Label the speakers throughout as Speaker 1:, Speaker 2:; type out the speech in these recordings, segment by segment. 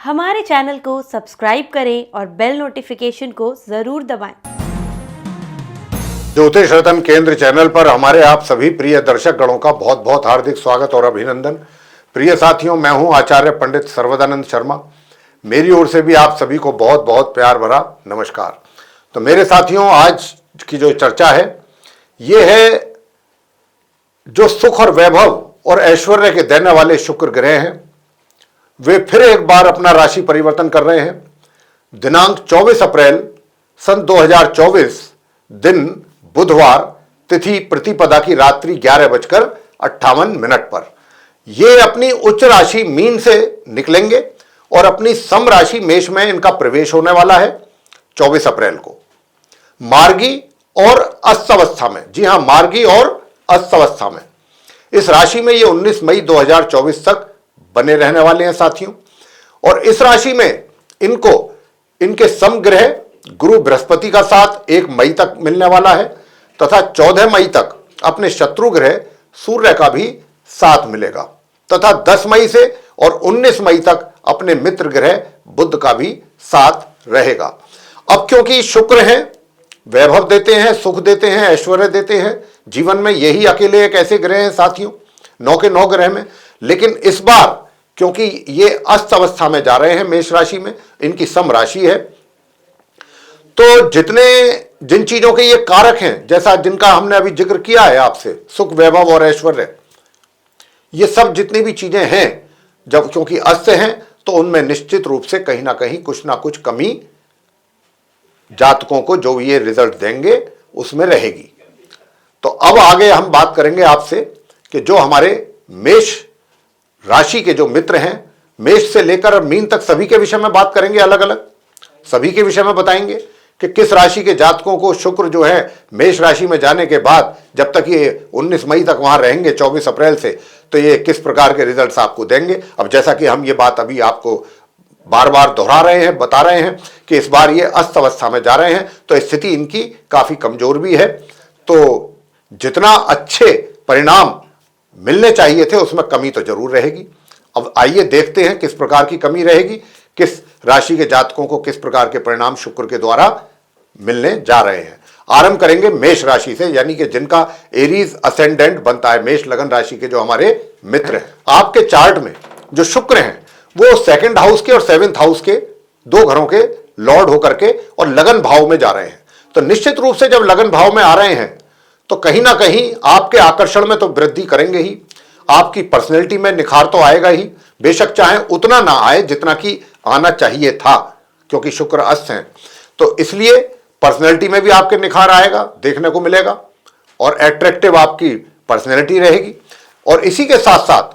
Speaker 1: हमारे चैनल को सब्सक्राइब करें और बेल नोटिफिकेशन को जरूर दबाएं।
Speaker 2: ज्योतिष रतन केंद्र चैनल पर हमारे आप सभी प्रिय दर्शक गणों का बहुत बहुत हार्दिक स्वागत और अभिनंदन। प्रिय साथियों, मैं हूं आचार्य पंडित सर्वदानंद शर्मा। मेरी ओर से भी आप सभी को बहुत बहुत प्यार भरा नमस्कार। तो मेरे साथियों, आज की जो चर्चा है ये है जो सुख और वैभव और ऐश्वर्य के देने वाले शुक्र ग्रह हैं, वे फिर एक बार अपना राशि परिवर्तन कर रहे हैं। दिनांक 24 अप्रैल सन 2024 दिन बुधवार, तिथि प्रतिपदा की रात्रि 11:58 पर ये अपनी उच्च राशि मीन से निकलेंगे और अपनी सम राशि मेष में इनका प्रवेश होने वाला है 24 अप्रैल को, मार्गी और अस्तवस्था में। जी हां, मार्गी और अस्तवस्था में इस राशि में ये 19 मई 2024 तक बने रहने वाले हैं साथियों। और इस राशि में इनको इनके समग्रह गुरु बृहस्पति का साथ 1 मई तक मिलने वाला है तथा 14 मई तक अपने शत्रु ग्रह सूर्य का भी साथ मिलेगा तथा 10 मई से और 19 मई तक अपने मित्र ग्रह बुध का भी साथ रहेगा। अब क्योंकि शुक्र हैं, वैभव देते हैं, सुख देते हैं, ऐश्वर्य देते हैं, जीवन में यही अकेले एक ऐसे ग्रह हैं साथियों 9 के 9 ग्रह में। लेकिन इस बार क्योंकि ये अस्त अवस्था में जा रहे हैं मेष राशि में, इनकी सम राशि है, तो जिन चीजों के ये कारक हैं, जैसा जिनका हमने अभी जिक्र किया है आपसे, सुख वैभव और ऐश्वर्य, ये सब जितनी भी चीजें हैं, जब क्योंकि अस्त हैं तो उनमें निश्चित रूप से कहीं ना कहीं कुछ ना कुछ कमी जातकों को जो ये रिजल्ट देंगे उसमें रहेगी। तो अब आगे हम बात करेंगे आपसे कि जो हमारे मेष राशि के जो मित्र हैं, मेष से लेकर मीन तक सभी के विषय में बात करेंगे, अलग अलग सभी के विषय में बताएंगे कि किस राशि के जातकों को शुक्र जो है मेष राशि में जाने के बाद, जब तक ये 19 मई तक वहां रहेंगे 24 अप्रैल से, तो ये किस प्रकार के रिजल्ट्स आपको देंगे। अब जैसा कि हम ये बात अभी आपको बार बार दोहरा रहे हैं, बता रहे हैं कि इस बार ये अस्त अवस्था में जा रहे हैं, तो स्थिति इनकी काफी कमजोर भी है। तो जितना अच्छे परिणाम मिलने चाहिए थे उसमें कमी तो जरूर रहेगी। अब आइए देखते हैं किस प्रकार की कमी रहेगी, किस राशि के जातकों को किस प्रकार के परिणाम शुक्र के द्वारा मिलने जा रहे हैं। आरंभ करेंगे मेष राशि से, यानी कि जिनका एरीज असेंडेंट बनता है, मेष लगन राशि के जो हमारे मित्र हैं। आपके चार्ट में जो शुक्र हैं वो 2nd हाउस के और 7th हाउस के 2 घरों के लॉर्ड होकर के और लगन भाव में जा रहे हैं। तो निश्चित रूप से जब लगन भाव में आ रहे हैं तो कहीं ना कहीं आपके आकर्षण में तो वृद्धि करेंगे ही, आपकी पर्सनैलिटी में निखार तो आएगा ही, बेशक चाहे उतना ना आए जितना कि आना चाहिए था, क्योंकि शुक्र अस्त हैं। तो इसलिए पर्सनैलिटी में भी आपके निखार आएगा, देखने को मिलेगा और एट्रैक्टिव आपकी पर्सनैलिटी रहेगी। और इसी के साथ साथ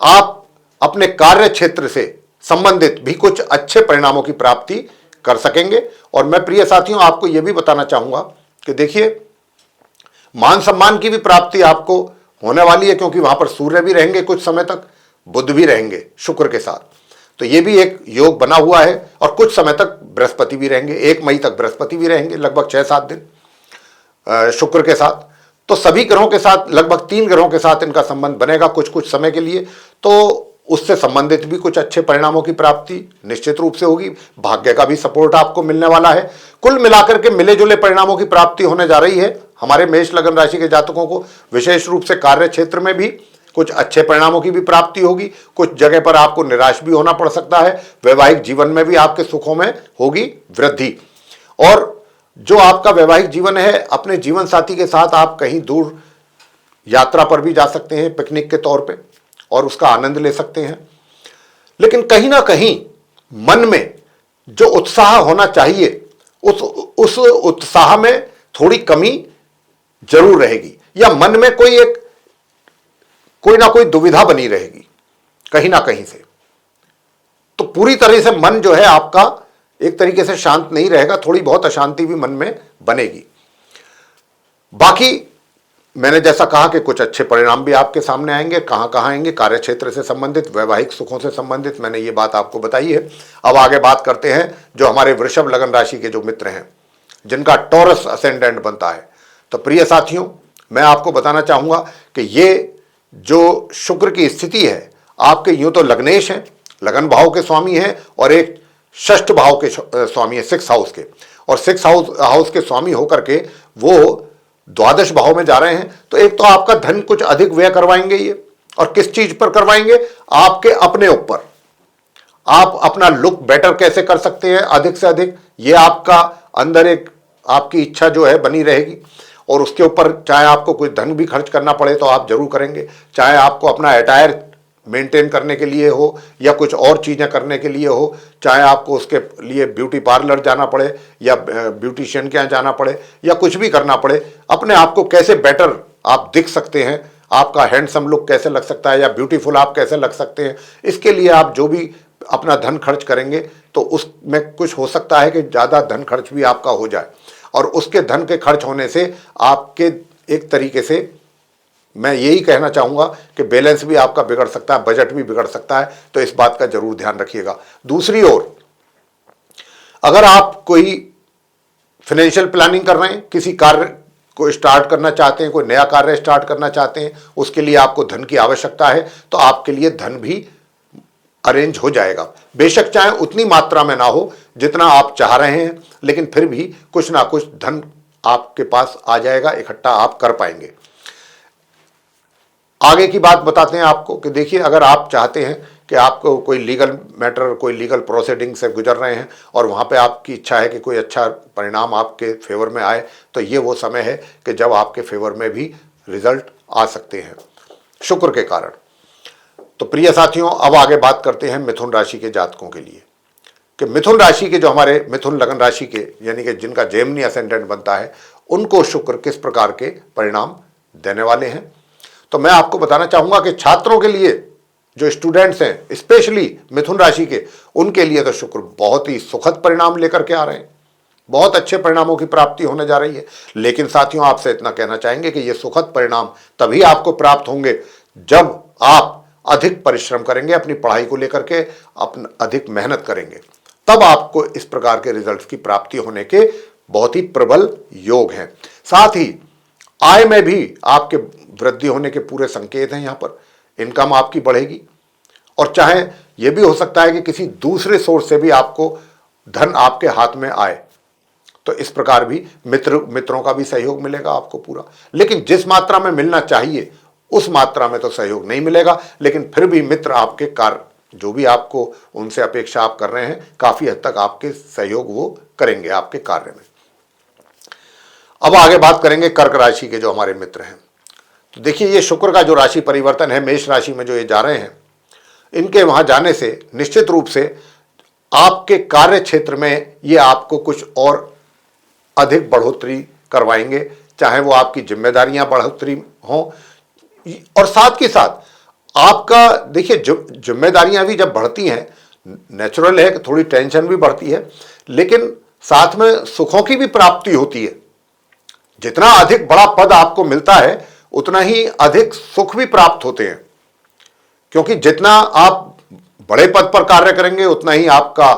Speaker 2: आप अपने कार्य क्षेत्र से संबंधित भी कुछ अच्छे परिणामों की प्राप्ति कर सकेंगे। और मैं प्रिय साथियों आपको यह भी बताना चाहूंगा कि देखिए, मान सम्मान की भी प्राप्ति आपको होने वाली है, क्योंकि वहां पर सूर्य भी रहेंगे कुछ समय तक, बुध भी रहेंगे शुक्र के साथ, तो ये भी एक योग बना हुआ है। और कुछ समय तक बृहस्पति भी रहेंगे, 1 मई तक बृहस्पति भी रहेंगे, लगभग 6-7 दिन शुक्र के साथ। तो सभी ग्रहों के साथ, लगभग 3 ग्रहों के साथ इनका संबंध बनेगा कुछ कुछ समय के लिए, तो उससे संबंधित भी कुछ अच्छे परिणामों की प्राप्ति निश्चित रूप से होगी। भाग्य का भी सपोर्ट आपको मिलने वाला है। कुल मिलाकर के मिले जुले परिणामों की प्राप्ति होने जा रही है हमारे मेष लगन राशि के जातकों को। विशेष रूप से कार्य क्षेत्र में भी कुछ अच्छे परिणामों की भी प्राप्ति होगी, कुछ जगह पर आपको निराश भी होना पड़ सकता है, वैवाहिक जीवन में भी आपके सुखों में होगी वृद्धि। और जो आपका वैवाहिक जीवन है, अपने जीवन साथी के साथ आप कहीं दूर यात्रा पर भी जा सकते हैं पिकनिक के तौर पे और उसका आनंद ले सकते हैं। लेकिन कहीं ना कहीं मन में जो उत्साह होना चाहिए, उस उत्साह में थोड़ी कमी जरूर रहेगी, या मन में कोई ना कोई दुविधा बनी रहेगी कहीं ना कहीं से। तो पूरी तरह से मन जो है आपका एक तरीके से शांत नहीं रहेगा, थोड़ी बहुत अशांति भी मन में बनेगी। बाकी मैंने जैसा कहा कि कुछ अच्छे परिणाम भी आपके सामने आएंगे। कहां कहां आएंगे? कार्य क्षेत्र से संबंधित, वैवाहिक सुखों से संबंधित, मैंने ये बात आपको बताई है। अब आगे बात करते हैं जो हमारे वृषभ लगन राशि के जो मित्र हैं, जिनका टॉरस असेंडेंट बनता है। तो प्रिय साथियों, मैं आपको बताना चाहूंगा कि ये जो शुक्र की स्थिति है, आपके यूं तो लग्नेश हैं, लगन भाव के स्वामी हैं और एक षष्ठ भाव के स्वामी है, 6 हाउस के, और 6 हाउस के स्वामी होकर के वो द्वादश भाव में जा रहे हैं। तो एक तो आपका धन कुछ अधिक व्यय करवाएंगे ये, और किस चीज पर करवाएंगे? आपके अपने ऊपर। आप अपना लुक बेटर कैसे कर सकते हैं अधिक से अधिक, ये आपका अंदर एक आपकी इच्छा जो है बनी रहेगी, और उसके ऊपर चाहे आपको कोई धन भी खर्च करना पड़े तो आप जरूर करेंगे, चाहे आपको अपना अटायर मेंटेन करने के लिए हो या कुछ और चीज़ें करने के लिए हो, चाहे आपको उसके लिए ब्यूटी पार्लर जाना पड़े या ब्यूटिशियन के यहाँ जाना पड़े या कुछ भी करना पड़े, अपने आप को कैसे बेटर आप दिख सकते हैं, आपका हैंडसम लुक कैसे लग सकता है या ब्यूटीफुल आप कैसे लग सकते हैं, इसके लिए आप जो भी अपना धन खर्च करेंगे तो उसमें कुछ हो सकता है कि ज़्यादा धन खर्च भी आपका हो जाए, और उसके धन के खर्च होने से आपके एक तरीके से मैं यही कहना चाहूँगा कि बैलेंस भी आपका बिगड़ सकता है, बजट भी बिगड़ सकता है, तो इस बात का जरूर ध्यान रखिएगा। दूसरी ओर, अगर आप कोई फाइनेंशियल प्लानिंग कर रहे हैं, किसी कार्य को स्टार्ट करना चाहते हैं, कोई नया कार्य स्टार्ट करना चाहते हैं, उसके लिए आपको धन की आवश्यकता है, तो आपके लिए धन भी अरेंज हो जाएगा। बेशक चाहे उतनी मात्रा में ना हो जितना आप चाह रहे हैं, लेकिन फिर भी कुछ ना कुछ धन आपके पास आ जाएगा, इकट्ठा आप कर पाएंगे। आगे की बात बताते हैं आपको कि देखिए, अगर आप चाहते हैं कि आपको कोई लीगल मैटर, कोई लीगल प्रोसीडिंग से गुजर रहे हैं और वहाँ पे आपकी इच्छा है कि कोई अच्छा परिणाम आपके फेवर में आए, तो ये वो समय है कि जब आपके फेवर में भी रिजल्ट आ सकते हैं शुक्र के कारण। तो प्रिय साथियों, अब आगे बात करते हैं मिथुन राशि के जातकों के लिए कि मिथुन राशि के जो हमारे मिथुन लगन राशि के यानी कि जिनका जेमिनी असेंडेंट बनता है, उनको शुक्र किस प्रकार के परिणाम देने वाले हैं। तो मैं आपको बताना चाहूंगा कि छात्रों के लिए, जो स्टूडेंट्स हैं स्पेशली मिथुन राशि के, उनके लिए तो शुक्र बहुत ही सुखद परिणाम लेकर के आ रहे हैं, बहुत अच्छे परिणामों की प्राप्ति होने जा रही है। लेकिन साथियों, आपसे इतना कहना चाहेंगे कि ये सुखद परिणाम तभी आपको प्राप्त होंगे जब आप अधिक परिश्रम करेंगे, अपनी पढ़ाई को लेकर के अधिक मेहनत करेंगे, तब आपको इस प्रकार के रिजल्ट्स की प्राप्ति होने के बहुत ही प्रबल योग हैं। साथ ही आय में भी आपके वृद्धि होने के पूरे संकेत हैं। यहाँ पर इनकम आपकी बढ़ेगी, और चाहे यह भी हो सकता है कि किसी दूसरे सोर्स से भी आपको धन आपके हाथ में आए, तो इस प्रकार भी मित्रों का भी सहयोग मिलेगा आपको पूरा। लेकिन जिस मात्रा में मिलना चाहिए उस मात्रा में तो सहयोग नहीं मिलेगा, लेकिन फिर भी मित्र आपके कार्य जो भी आपको उनसे अपेक्षा आप कर रहे हैं, काफी हद तक आपके सहयोग वो करेंगे आपके कार्य में। अब आगे बात करेंगे कर्क राशि के जो हमारे मित्र हैं। तो देखिए, ये शुक्र का जो राशि परिवर्तन है, मेष राशि में जो ये जा रहे हैं, इनके वहां जाने से निश्चित रूप से आपके कार्य क्षेत्र में ये आपको कुछ और अधिक बढ़ोतरी करवाएंगे, चाहे वो आपकी जिम्मेदारियां बढ़ोतरी हों, और साथ के साथ आपका देखिए जिम्मेदारियां भी जब बढ़ती हैं, नेचुरल है कि थोड़ी टेंशन भी बढ़ती है, लेकिन साथ में सुखों की भी प्राप्ति होती है। जितना अधिक बड़ा पद आपको मिलता है उतना ही अधिक सुख भी प्राप्त होते हैं, क्योंकि जितना आप बड़े पद पर कार्य करेंगे उतना ही आपका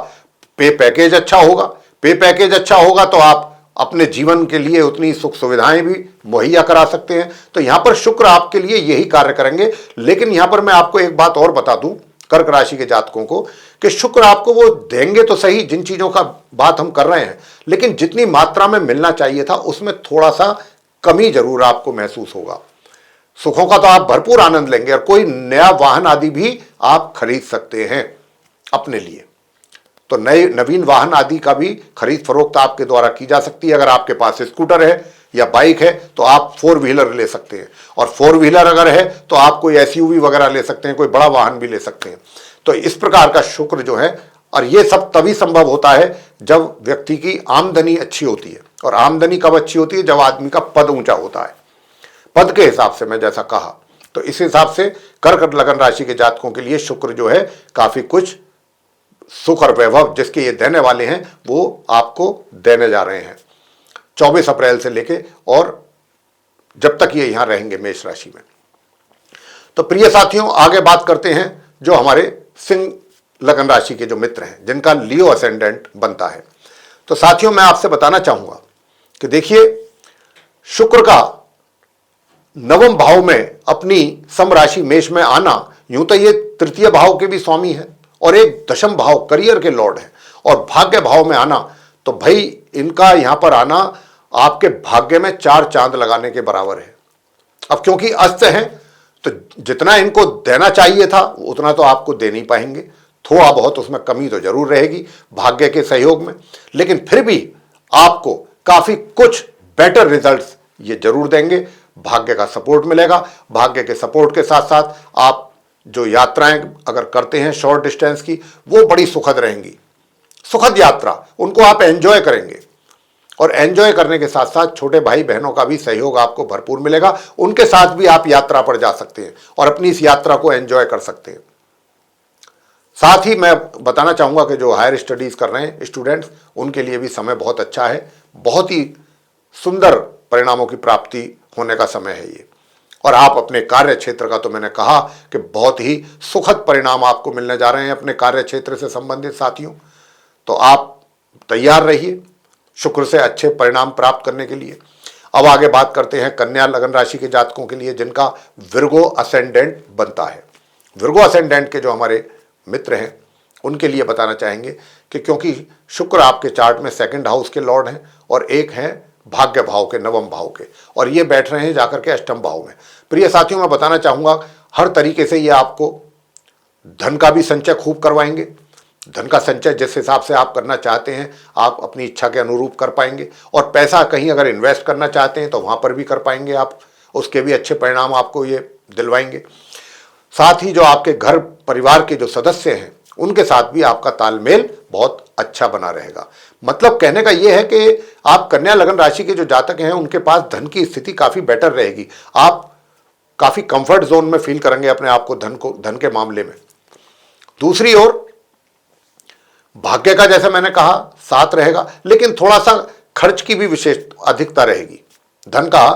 Speaker 2: पे पैकेज अच्छा होगा। पे पैकेज अच्छा होगा तो आप अपने जीवन के लिए उतनी सुख सुविधाएं भी मुहैया करा सकते हैं। तो यहां पर शुक्र आपके लिए यही कार्य करेंगे। लेकिन यहां पर मैं आपको एक बात और बता दूं कर्क राशि के जातकों को कि शुक्र आपको वो देंगे तो सही, जिन चीजों का बात हम कर रहे हैं, लेकिन जितनी मात्रा में मिलना चाहिए था उसमें थोड़ा सा कमी जरूर आपको महसूस होगा। सुखों का तो आप भरपूर आनंद लेंगे और कोई नया वाहन आदि भी आप खरीद सकते हैं अपने लिए। तो नए नवीन वाहन आदि का भी खरीद फरोख्त आपके द्वारा की जा सकती है। अगर आपके पास स्कूटर है या बाइक है तो आप 4 व्हीलर ले सकते हैं, और 4 व्हीलर अगर है तो आप कोई SUV वगैरह ले सकते हैं, कोई बड़ा वाहन भी ले सकते हैं। तो इस प्रकार का शुक्र जो है, और ये सब तभी संभव होता है जब व्यक्ति की आमदनी अच्छी होती है। और आमदनी कब अच्छी होती है? जब आदमी का पद ऊंचा होता है। पद के हिसाब से मैं जैसा कहा, तो इस हिसाब से कर्क लगन राशि के जातकों के लिए शुक्र जो है काफी कुछ सुख और वैभव जिसके ये देने वाले हैं वो आपको देने जा रहे हैं 24 अप्रैल से लेके, और जब तक ये यहां रहेंगे मेष राशि में। तो प्रिय साथियों, आगे बात करते हैं जो हमारे सिंह लगन राशि के जो मित्र हैं जिनका लियो असेंडेंट बनता है। तो साथियों, मैं आपसे बताना चाहूंगा कि देखिए, शुक्र का 9वें भाव में अपनी समराशि मेष में आना, यूं तो ये तृतीय भाव के भी स्वामी है और एक दशम भाव करियर के लॉर्ड हैं और भाग्य भाव में आना, तो भाई इनका यहां पर आना आपके भाग्य में 4 चांद लगाने के बराबर है। अब क्योंकि अस्त हैं तो जितना इनको देना चाहिए था उतना तो आपको दे नहीं पाएंगे, थोड़ा बहुत उसमें कमी तो जरूर रहेगी भाग्य के सहयोग में, लेकिन फिर भी आपको काफी कुछ बेटर रिजल्ट्स ये जरूर देंगे। भाग्य का सपोर्ट मिलेगा। भाग्य के सपोर्ट के साथ साथ आप जो यात्राएं अगर करते हैं शॉर्ट डिस्टेंस की, वो बड़ी सुखद रहेंगी। सुखद यात्रा, उनको आप एंजॉय करेंगे और एंजॉय करने के साथ साथ छोटे भाई बहनों का भी सहयोग आपको भरपूर मिलेगा। उनके साथ भी आप यात्रा पर जा सकते हैं और अपनी इस यात्रा को एंजॉय कर सकते हैं। साथ ही मैं बताना चाहूंगा कि जो हायर स्टडीज कर रहे हैं स्टूडेंट्स, उनके लिए भी समय बहुत अच्छा है। बहुत ही सुंदर परिणामों की प्राप्ति होने का समय है ये। और आप अपने कार्य क्षेत्र का, तो मैंने कहा कि बहुत ही सुखद परिणाम आपको मिलने जा रहे हैं अपने कार्य क्षेत्र से संबंधित साथियों। तो आप तैयार रहिए शुक्र से अच्छे परिणाम प्राप्त करने के लिए। अब आगे बात करते हैं कन्या लगन राशि के जातकों के लिए जिनका विर्गो असेंडेंट बनता है। विर्गो असेंडेंट के जो हमारे मित्र हैं उनके लिए बताना चाहेंगे कि क्योंकि शुक्र आपके चार्ट में 2nd हाउस के लॉर्ड हैं और एक हैं भाग्य भाव के, नवम भाव के, और ये बैठ रहे हैं जाकर के अष्टम भाव में। प्रिय साथियों, मैं बताना चाहूंगा हर तरीके से ये आपको धन का भी संचय खूब करवाएंगे। धन का संचय जिस हिसाब से आप करना चाहते हैं आप अपनी इच्छा के अनुरूप कर पाएंगे, और पैसा कहीं अगर इन्वेस्ट करना चाहते हैं तो वहां पर भी कर पाएंगे आप, उसके भी अच्छे परिणाम आपको ये दिलवाएंगे। साथ ही जो आपके घर परिवार के जो सदस्य हैं उनके साथ भी आपका तालमेल बहुत अच्छा बना रहेगा। मतलब कहने का यह है कि आप कन्या लगन राशि के जो जातक हैं उनके पास धन की स्थिति काफी बेटर रहेगी। आप काफी कंफर्ट जोन में फील करेंगे अपने आप को धन के मामले में। दूसरी ओर भाग्य का जैसे मैंने कहा साथ रहेगा, लेकिन थोड़ा सा खर्च की भी विशेष अधिकता रहेगी। धन का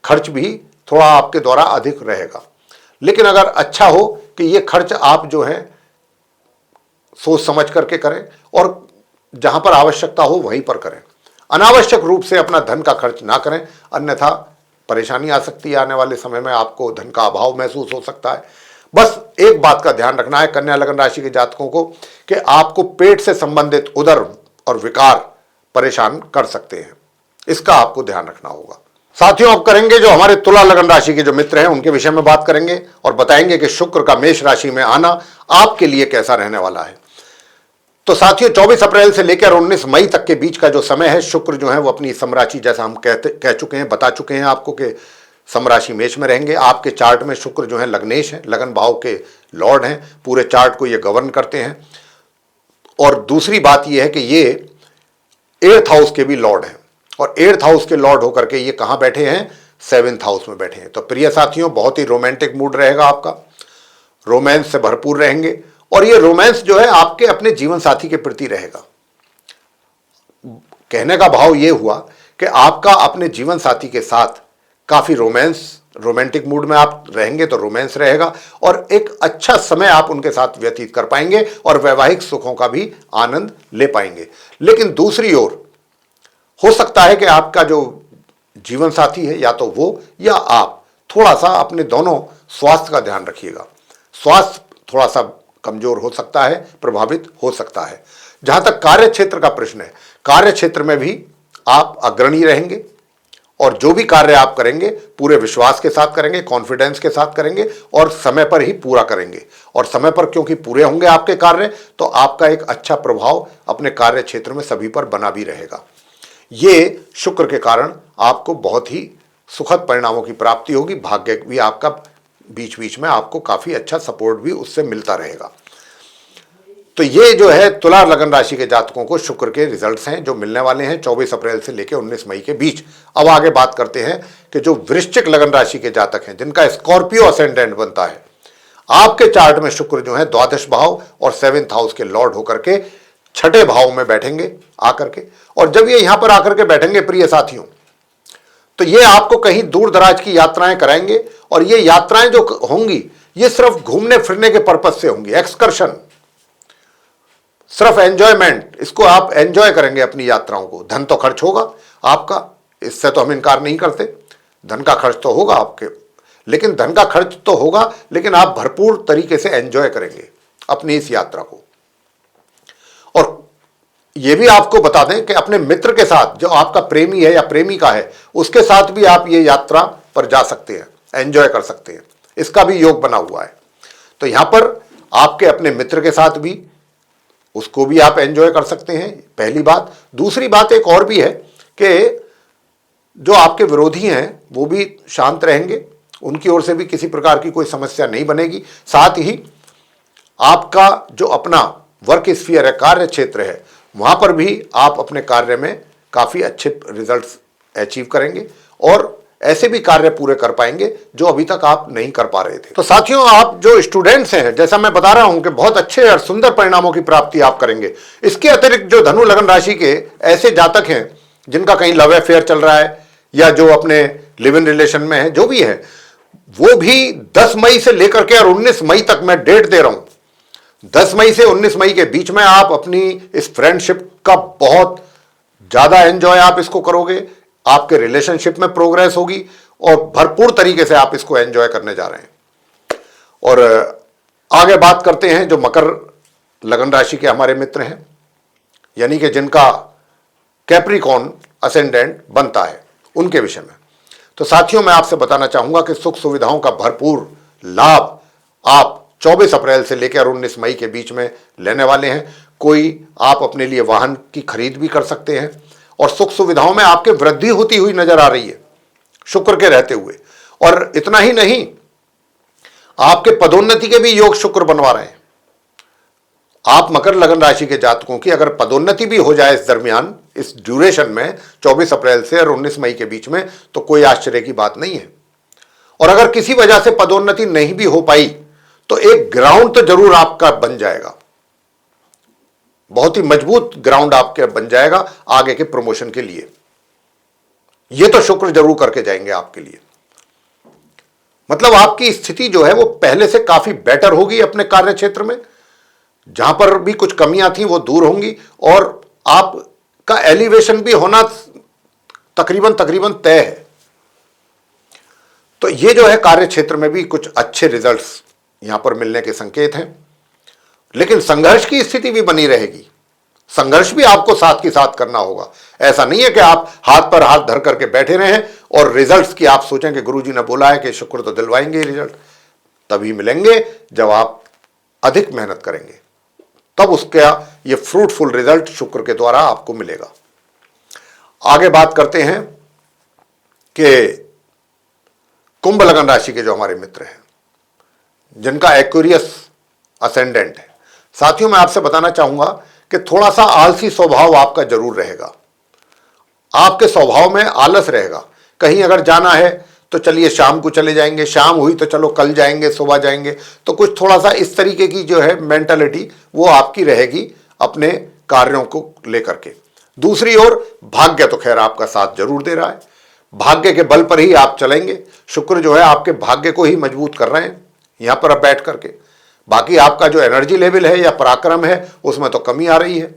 Speaker 2: खर्च भी थोड़ा आपके द्वारा अधिक रहेगा, लेकिन अगर अच्छा हो कि ये खर्च आप जो है सोच समझ करके करें और जहां पर आवश्यकता हो वहीं पर करें। अनावश्यक रूप से अपना धन का खर्च ना करें, अन्यथा परेशानी आ सकती है। आने वाले समय में आपको धन का अभाव महसूस हो सकता है। बस एक बात का ध्यान रखना है कन्या लगन राशि के जातकों को कि आपको पेट से संबंधित उदर और विकार परेशान कर सकते हैं, इसका आपको ध्यान रखना होगा। साथियों, अब करेंगे जो हमारे तुला लगन राशि के जो मित्र हैं उनके विषय में बात करेंगे और बताएंगे कि शुक्र का मेष राशि में आना आपके लिए कैसा रहने वाला है। तो साथियों, 24 अप्रैल से लेकर 19 मई तक के बीच का जो समय है, शुक्र जो है वो अपनी समराशि, जैसा हम कह चुके हैं, बता चुके हैं आपको कि समराशि मेष में रहेंगे। आपके चार्ट में शुक्र जो है लग्नेश है, लगन भाव के लॉर्ड हैं, पूरे चार्ट को ये गवर्न करते हैं। और दूसरी बात ये है कि ये 8th हाउस के भी लॉर्ड हैं, और 8th हाउस के लॉर्ड होकर के ये कहां बैठे हैं, 7th हाउस में बैठे हैं। तो प्रिय साथियों, बहुत ही रोमांटिक मूड रहेगा आपका, रोमांस से भरपूर रहेंगे, और ये रोमांस जो है आपके अपने जीवन साथी के प्रति रहेगा। कहने का भाव ये हुआ कि आपका अपने जीवन साथी के साथ काफी रोमांटिक मूड में आप रहेंगे तो रोमांस रहेगा, और एक अच्छा समय आप उनके साथ व्यतीत कर पाएंगे और वैवाहिक सुखों का भी आनंद ले पाएंगे। लेकिन दूसरी ओर हो सकता है कि आपका जो जीवन साथी है, या तो वो या आप, थोड़ा सा अपने दोनों स्वास्थ्य का ध्यान रखिएगा। स्वास्थ्य थोड़ा सा कमजोर हो सकता है, प्रभावित हो सकता है। जहां तक कार्य क्षेत्र का प्रश्न है, कार्य क्षेत्र में भी आप अग्रणी रहेंगे, और जो भी कार्य आप करेंगे पूरे विश्वास के साथ करेंगे, कॉन्फिडेंस के साथ करेंगे, और समय पर ही पूरा करेंगे। और समय पर क्योंकि पूरे होंगे आपके कार्य, तो आपका एक अच्छा प्रभाव अपने कार्य क्षेत्र में सभी पर बना भी रहेगा। ये शुक्र के कारण आपको बहुत ही सुखद परिणामों की प्राप्ति होगी। भाग्य भी आपका बीच बीच में आपको काफी अच्छा सपोर्ट भी उससे मिलता रहेगा। तो ये जो है तुला लगन राशि के जातकों को शुक्र के रिजल्ट्स हैं जो मिलने वाले हैं 24 अप्रैल से लेकर 19 मई के बीच। अब आगे बात करते हैं कि जो वृश्चिक लगन राशि के जातक हैं जिनका स्कॉर्पियो असेंडेंट बनता है, आपके चार्ट में शुक्र जो है द्वादश भाव और 7th हाउस के लॉर्ड होकर के 6ठे भाव में बैठेंगे आकर के। और जब ये यहां पर आकर के बैठेंगे प्रिय साथियों, तो ये आपको कहीं दूर दराज की यात्राएं कराएंगे, और ये यात्राएं जो होंगी ये सिर्फ घूमने फिरने के पर्पज से होंगी, एक्सकर्शन, सिर्फ एंजॉयमेंट। इसको आप एंजॉय करेंगे अपनी यात्राओं को। धन तो खर्च होगा आपका, इससे तो हम इनकार नहीं करते, धन का खर्च तो होगा आपके, लेकिन धन का खर्च तो होगा, लेकिन आप भरपूर तरीके से एंजॉय करेंगे अपनी इस यात्रा को। ये भी आपको बता दें कि अपने मित्र के साथ, जो आपका प्रेमी है या प्रेमिका है, उसके साथ भी आप ये यात्रा पर जा सकते हैं, एंजॉय कर सकते हैं। इसका भी योग बना हुआ है। तो यहां पर आपके अपने मित्र के साथ भी, उसको भी आप एंजॉय कर सकते हैं, पहली बात। दूसरी बात एक और भी है कि जो आपके विरोधी हैं वो भी शांत रहेंगे, उनकी ओर से भी किसी प्रकार की कोई समस्या नहीं बनेगी। साथ ही आपका जो अपना वर्क स्फीयर है, कार्य क्षेत्र है, वहां पर भी आप अपने कार्य में काफी अच्छे रिजल्ट्स अचीव करेंगे और ऐसे भी कार्य पूरे कर पाएंगे जो अभी तक आप नहीं कर पा रहे थे। तो साथियों, आप जो स्टूडेंट्स हैं, जैसा मैं बता रहा हूं कि बहुत अच्छे और सुंदर परिणामों की प्राप्ति आप करेंगे। इसके अतिरिक्त जो धनु लगन राशि के ऐसे जातक हैं जिनका कहीं लव अफेयर चल रहा है या जो अपने लिव इन रिलेशन में है, जो भी है, वो भी 10 मई से लेकर के और 19 मई तक मैं डेट दे रहा हूं। 10 मई से 19 मई के बीच में आप अपनी इस फ्रेंडशिप का बहुत ज्यादा एंजॉय आप इसको करोगे, आपके रिलेशनशिप में प्रोग्रेस होगी और भरपूर तरीके से आप इसको एंजॉय करने जा रहे हैं। और आगे बात करते हैं जो मकर लगन राशि के हमारे मित्र हैं, यानी कि जिनका कैप्रिकॉर्न असेंडेंट बनता है, उनके विषय में। तो साथियों, मैं आपसे बताना चाहूंगा कि सुख सुविधाओं का भरपूर लाभ आप 24 अप्रैल से लेकर 19 मई के बीच में लेने वाले हैं। कोई आप अपने लिए वाहन की खरीद भी कर सकते हैं और सुख सुविधाओं में आपके वृद्धि होती हुई नजर आ रही है शुक्र के रहते हुए। और इतना ही नहीं, आपके पदोन्नति के भी योग शुक्र बनवा रहे हैं। आप मकर लगन राशि के जातकों की अगर पदोन्नति भी हो जाए इस दरमियान, इस ड्यूरेशन में 24 अप्रैल से और 19 मई के बीच में, तो कोई आश्चर्य की बात नहीं है। और अगर किसी वजह से पदोन्नति नहीं भी हो पाई तो एक ग्राउंड तो जरूर आपका बन जाएगा, बहुत ही मजबूत ग्राउंड आपके बन जाएगा आगे के प्रमोशन के लिए। यह तो शुक्र जरूर करके जाएंगे आपके लिए। मतलब आपकी स्थिति जो है वो पहले से काफी बेटर होगी अपने कार्य क्षेत्र में। जहां पर भी कुछ कमियां थी वो दूर होंगी और आपका एलिवेशन भी होना तकरीबन तय है। तो ये जो है कार्य क्षेत्र में भी कुछ अच्छे रिजल्ट्स यहां पर मिलने के संकेत हैं। लेकिन संघर्ष की स्थिति भी बनी रहेगी, संघर्ष भी आपको साथ के साथ करना होगा। ऐसा नहीं है कि आप हाथ पर हाथ धर करके बैठे रहें और रिजल्ट्स की आप सोचें कि गुरुजी ने बोला है कि शुक्र तो दिलवाएंगे। रिजल्ट तभी मिलेंगे जब आप अधिक मेहनत करेंगे, तब उसका ये फ्रूटफुल रिजल्ट शुक्र के द्वारा आपको मिलेगा। आगे बात करते हैं कि कुंभ लगन राशि के जो हमारे मित्र हैं जिनका एक्वेरियस असेंडेंट है, साथियों मैं आपसे बताना चाहूंगा कि थोड़ा सा आलसी स्वभाव आपका जरूर रहेगा। आपके स्वभाव में आलस रहेगा। कहीं अगर जाना है तो चलिए शाम को चले जाएंगे, शाम हुई तो चलो कल जाएंगे, सुबह जाएंगे। तो कुछ थोड़ा सा इस तरीके की जो है मेंटालिटी वो आपकी रहेगी अपने कार्यों को लेकर के। दूसरी ओर भाग्य तो खैर आपका साथ जरूर दे रहा है, भाग्य के बल पर ही आप चलेंगे। शुक्र जो है आपके भाग्य को ही मजबूत कर रहे हैं यहां पर अब बैठ करके। बाकी आपका जो एनर्जी लेवल है या पराक्रम है उसमें तो कमी आ रही है।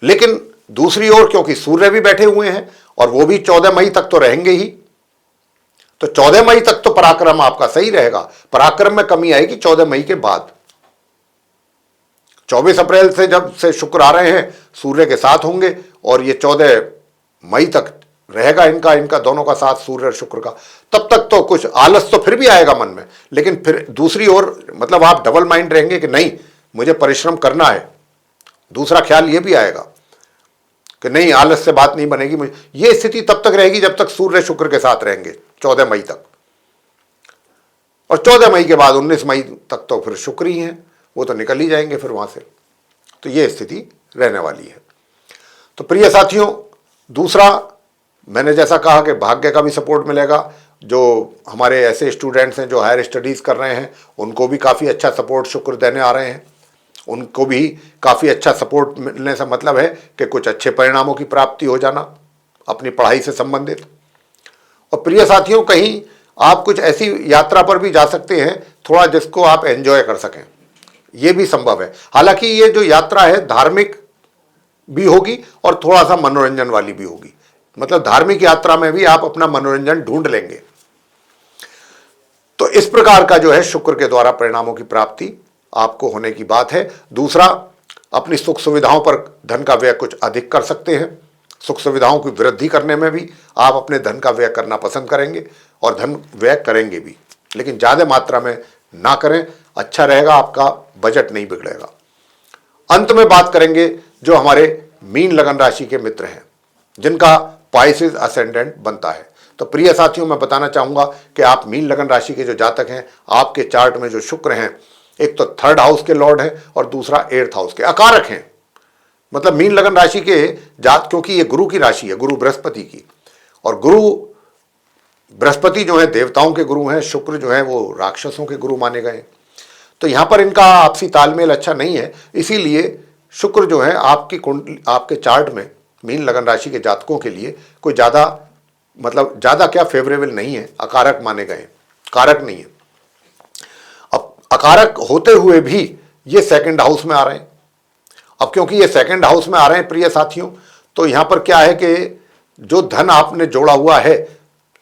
Speaker 2: लेकिन दूसरी ओर क्योंकि सूर्य भी बैठे हुए हैं और वो भी 14 मई तक तो रहेंगे ही, तो 14 मई तक तो पराक्रम आपका सही रहेगा। पराक्रम में कमी आएगी 14 मई के बाद। 24 अप्रैल से जब से शुक्र आ रहे हैं सूर्य के साथ होंगे और ये 14 मई तक रहेगा इनका दोनों का साथ, सूर्य और शुक्र का। तब तक तो कुछ आलस तो फिर भी आएगा मन में, लेकिन फिर दूसरी ओर मतलब आप डबल माइंड रहेंगे कि नहीं मुझे परिश्रम करना है। दूसरा ख्याल ये भी आएगा कि नहीं आलस से बात नहीं बनेगी मुझे। ये स्थिति तब तक रहेगी जब तक सूर्य शुक्र के साथ रहेंगे 14 मई तक। और 14 मई के बाद 19 मई तक तो फिर शुक्र ही हैं, वो तो निकल ही जाएंगे फिर वहां से। तो ये स्थिति रहने वाली है। तो प्रिय साथियों, दूसरा मैंने जैसा कहा कि भाग्य का भी सपोर्ट मिलेगा। जो हमारे ऐसे स्टूडेंट्स हैं जो हायर स्टडीज़ कर रहे हैं उनको भी काफ़ी अच्छा सपोर्ट शुक्र देने आ रहे हैं। उनको भी काफ़ी अच्छा सपोर्ट मिलने से मतलब है कि कुछ अच्छे परिणामों की प्राप्ति हो जाना अपनी पढ़ाई से संबंधित। और प्रिय साथियों, कहीं आप कुछ ऐसी यात्रा पर भी जा सकते हैं थोड़ा जिसको आप एंजॉय कर सकें, ये भी संभव है। हालांकि ये जो यात्रा है धार्मिक भी होगी और थोड़ा सा मनोरंजन वाली भी होगी। मतलब धार्मिक यात्रा में भी आप अपना मनोरंजन ढूंढ लेंगे। तो इस प्रकार का जो है शुक्र के द्वारा परिणामों की प्राप्ति आपको होने की बात है। दूसरा, अपनी सुख सुविधाओं पर धन का व्यय कुछ अधिक कर सकते हैं। सुख सुविधाओं की वृद्धि करने में भी आप अपने धन का व्यय करना पसंद करेंगे और धन व्यय करेंगे भी, लेकिन ज़्यादा मात्रा में ना करें, अच्छा रहेगा, आपका बजट नहीं बिगड़ेगा। अंत में बात करेंगे जो हमारे मीन लगन राशि के मित्र हैं जिनका पाइसेस असेंडेंट बनता है। तो प्रिय साथियों, मैं बताना चाहूँगा कि आप मीन लगन राशि के जो जातक हैं, आपके चार्ट में जो शुक्र हैं, एक तो 3rd हाउस के लॉर्ड हैं और दूसरा 8th हाउस के अकारक हैं। मतलब मीन लगन राशि के जात, क्योंकि ये गुरु की राशि है, गुरु बृहस्पति की, और गुरु बृहस्पति जो है देवताओं के गुरु हैं, शुक्र जो है वो राक्षसों के गुरु माने गए। तो यहाँ पर इनका आपसी तालमेल अच्छा नहीं है, इसीलिए शुक्र जो है आपके चार्ट में मीन लगन राशि के जातकों के लिए कोई ज़्यादा क्या फेवरेबल नहीं है, अकारक माने गए, कारक नहीं है। अब अकारक होते हुए भी ये 2nd हाउस में आ रहे हैं। अब क्योंकि ये 2nd हाउस में आ रहे हैं प्रिय साथियों, तो यहाँ पर क्या है कि जो धन आपने जोड़ा हुआ है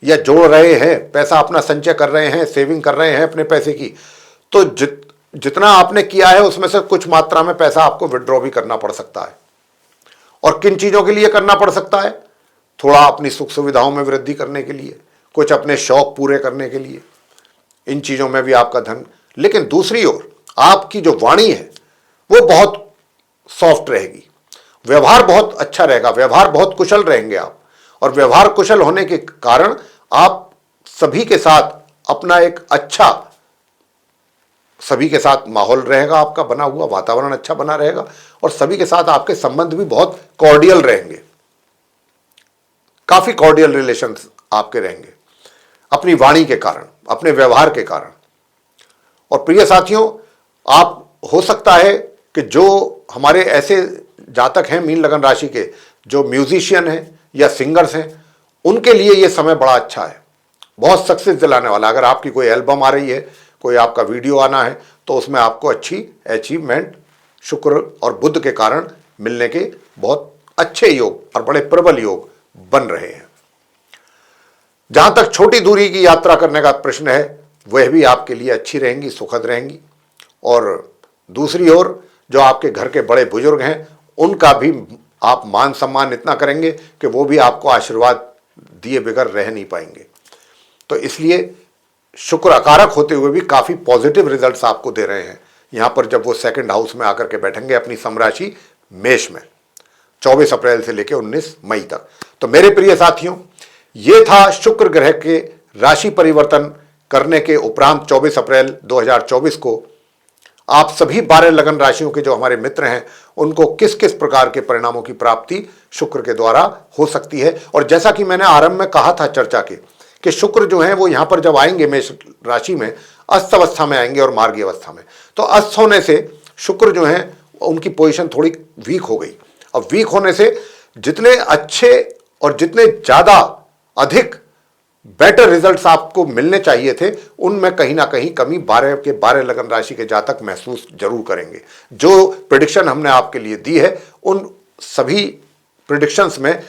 Speaker 2: या जोड़ रहे हैं, पैसा अपना संचय कर रहे हैं, सेविंग कर रहे हैं अपने पैसे की, तो जितना आपने किया है उसमें से कुछ मात्रा में पैसा आपको विड्रॉ भी करना पड़ सकता है। और किन चीज़ों के लिए करना पड़ सकता है? थोड़ा अपनी सुख सुविधाओं में वृद्धि करने के लिए, कुछ अपने शौक पूरे करने के लिए, इन चीज़ों में भी आपका धन। लेकिन दूसरी ओर आपकी जो वाणी है वो बहुत सॉफ्ट रहेगी, व्यवहार बहुत अच्छा रहेगा, व्यवहार बहुत कुशल रहेंगे आप, और व्यवहार कुशल होने के कारण आप सभी के साथ अपना एक अच्छा, सभी के साथ माहौल रहेगा, आपका बना हुआ वातावरण अच्छा बना रहेगा, और सभी के साथ आपके संबंध भी बहुत कॉर्डियल रहेंगे, काफी कॉर्डियल रिलेशंस आपके रहेंगे अपनी वाणी के कारण, अपने व्यवहार के कारण। और प्रिय साथियों, आप हो सकता है कि जो हमारे ऐसे जातक हैं मीन लगन राशि के, जो म्यूजिशियन हैं या सिंगर्स हैं, उनके लिए ये समय बड़ा अच्छा है, बहुत सक्सेस दिलाने वाला। अगर आपकी कोई एल्बम आ रही है, कोई आपका वीडियो आना है, तो उसमें आपको अच्छी अचीवमेंट शुक्र और बुध के कारण मिलने के बहुत अच्छे योग और बड़े प्रबल योग बन रहे हैं। जहां तक छोटी दूरी की यात्रा करने का प्रश्न है, वह भी आपके लिए अच्छी रहेंगी, सुखद रहेंगी। और दूसरी ओर जो आपके घर के बड़े बुजुर्ग हैं, उनका भी आप मान सम्मान इतना करेंगे कि वो भी आपको आशीर्वाद दिए बगैर रह नहीं पाएंगे। तो इसलिए शुक्र अकारक होते हुए भी काफ़ी पॉजिटिव रिजल्ट्स आपको दे रहे हैं यहाँ पर, जब वो 2nd हाउस में आकर के बैठेंगे अपनी समराशि मेष में 24 अप्रैल से लेकर 19 मई तक। तो मेरे प्रिय साथियों, ये था शुक्र ग्रह के राशि परिवर्तन करने के उपरांत 24 अप्रैल 2024 को आप सभी 12 लगन राशियों के जो हमारे मित्र हैं, उनको किस किस प्रकार के परिणामों की प्राप्ति शुक्र के द्वारा हो सकती है। और जैसा कि मैंने आरंभ में कहा था चर्चा के, कि शुक्र जो है वो यहाँ पर जब आएंगे मेष राशि में, अस्त अवस्था में आएंगे और मार्गी अवस्था में, तो अस्त होने से शुक्र जो है उनकी पोजीशन थोड़ी वीक हो गई। अब वीक होने से जितने अच्छे और जितने ज़्यादा अधिक बेटर रिजल्ट्स आपको मिलने चाहिए थे, उनमें कहीं ना कहीं कमी 12 के 12 लगन राशि के जातक महसूस जरूर करेंगे। जो प्रेडिक्शन हमने आपके लिए दी है, उन सभी प्रेडिक्शंस में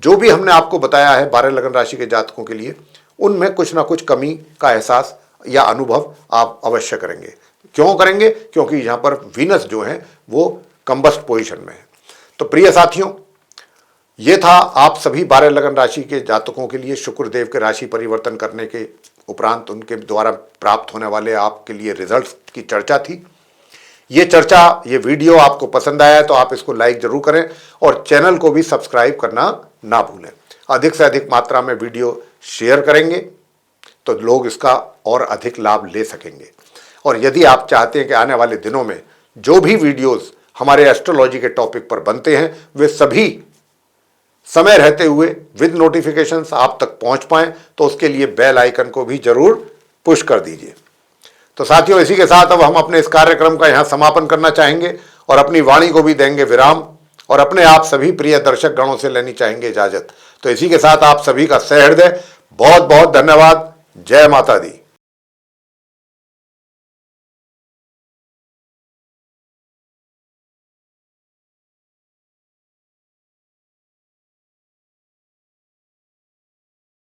Speaker 2: जो भी हमने आपको बताया है 12 लगन राशि के जातकों के लिए, उनमें कुछ ना कुछ कमी का एहसास या अनुभव आप अवश्य करेंगे। क्यों करेंगे? क्योंकि यहाँ पर वीनस जो है वो कंबस्ट पोजीशन में है। तो प्रिय साथियों, ये था आप सभी 12 लगन राशि के जातकों के लिए शुक्रदेव के राशि परिवर्तन करने के उपरांत उनके द्वारा प्राप्त होने वाले आपके लिए रिजल्ट्स की चर्चा थी। ये वीडियो आपको पसंद आया है तो आप इसको लाइक जरूर करें और चैनल को भी सब्सक्राइब करना ना भूलें। अधिक से अधिक मात्रा में वीडियो शेयर करेंगे तो लोग इसका और अधिक लाभ ले सकेंगे। और यदि आप चाहते हैं कि आने वाले दिनों में जो भी वीडियोस हमारे एस्ट्रोलॉजी के टॉपिक पर बनते हैं, वे सभी समय रहते हुए विद नोटिफिकेशंस आप तक पहुंच पाएं, तो उसके लिए बेल आइकन को भी जरूर पुश कर दीजिए। तो साथियों, इसी के साथ अब हम अपने इस कार्यक्रम का यहां समापन करना चाहेंगे और अपनी वाणी को भी देंगे विराम, और अपने आप सभी प्रिय दर्शक गणों से लेनी चाहेंगे इजाजत। तो इसी के साथ आप सभी का सहृदय बहुत बहुत धन्यवाद। जय माता दी।